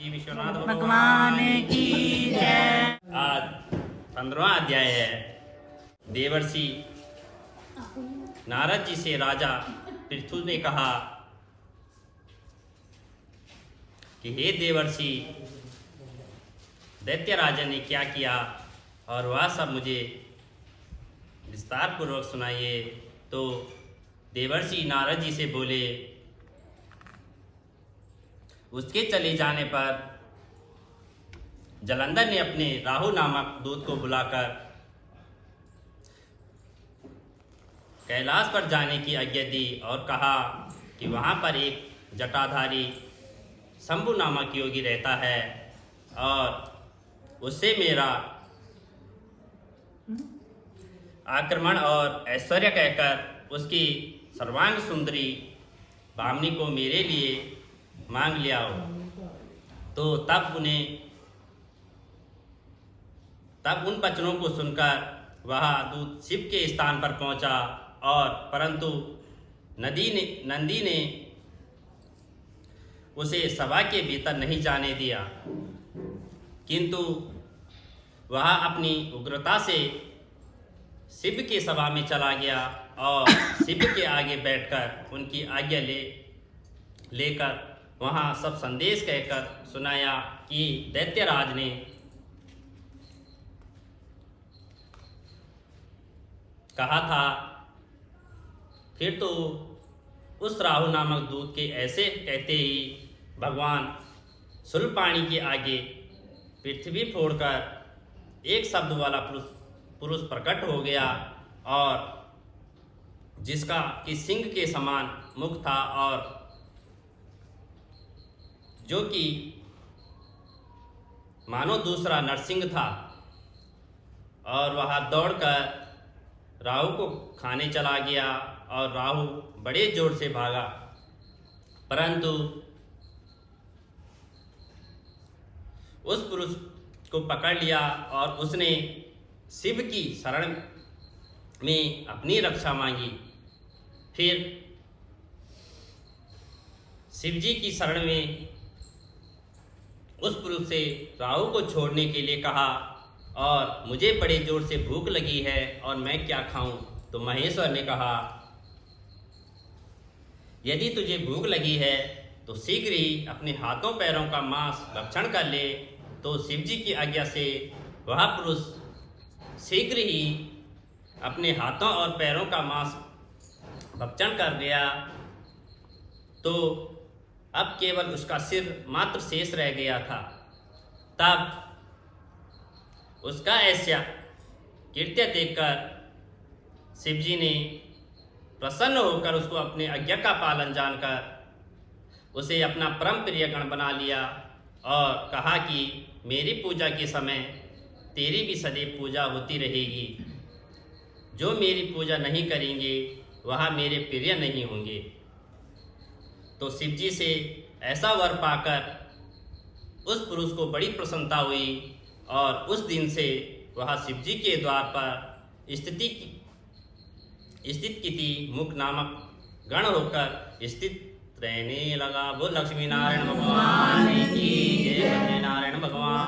विश्वनाथ भगवान की जय। आज 15वां अध्याय है। देवर्षि नारद जी से राजा पृथु ने कहा कि हे देवर्षि, दैत्य राजा ने क्या किया और वह सब मुझे विस्तार पूर्वक सुनाइए। तो देवर्षि नारद जी से बोले, उसके चले जाने पर जलंधर ने अपने राहु नामक दूत को बुलाकर कैलाश पर जाने की आज्ञा दी और कहा कि वहाँ पर एक जटाधारी शंभु नामक योगी रहता है और उससे मेरा आक्रमण और ऐश्वर्य कहकर उसकी सर्वांग सुंदरी भामिनी को मेरे लिए मांग लिया हो। तो तब उन वचनों को सुनकर वह दूत शिव के स्थान पर पहुंचा और परंतु नंदी ने उसे सभा के भीतर नहीं जाने दिया, किंतु वह अपनी उग्रता से शिव के सभा में चला गया और शिव के आगे बैठकर उनकी आज्ञा लेकर वहाँ सब संदेश कहकर सुनाया कि दैत्यराज ने कहा था। फिर तो उस राहु नामक दूत के ऐसे कहते ही भगवान शूलपाणी के आगे पृथ्वी फोड़कर एक शब्द वाला पुरुष प्रकट हो गया और जिसका कि सिंह के समान मुख था और जो कि मानो दूसरा नरसिंह था, और वह दौड़कर राहु को खाने चला गया और राहु बड़े जोर से भागा, परंतु उस पुरुष को पकड़ लिया और उसने शिव की शरण में अपनी रक्षा मांगी। फिर शिव जी की शरण में उस पुरुष से राहु को छोड़ने के लिए कहा और मुझे बड़े जोर से भूख लगी है और मैं क्या खाऊं। तो महेश्वर ने कहा, यदि तुझे भूख लगी है तो शीघ्र ही अपने हाथों पैरों का मांस भक्षण कर ले। तो शिव जी की आज्ञा से वह पुरुष शीघ्र ही अपने हाथों और पैरों का मांस भक्षण कर गया। तो अब केवल उसका सिर मात्र शेष रह गया था। तब उसका ऐसा कृत्य देखकर शिवजी ने प्रसन्न होकर उसको अपने आज्ञा का पालन जानकर उसे अपना परम प्रिय गण बना लिया और कहा कि मेरी पूजा के समय तेरी भी सदैव पूजा होती रहेगी। जो मेरी पूजा नहीं करेंगे वह मेरे प्रिय नहीं होंगे। तो शिवजी से ऐसा वर पाकर उस पुरुष को बड़ी प्रसन्नता हुई और उस दिन से वह शिवजी के द्वार पर स्थित किति मुख नामक गण होकर स्थित रहने लगा। बोल लक्ष्मी नारायण भगवान की जय। नारायण भगवान।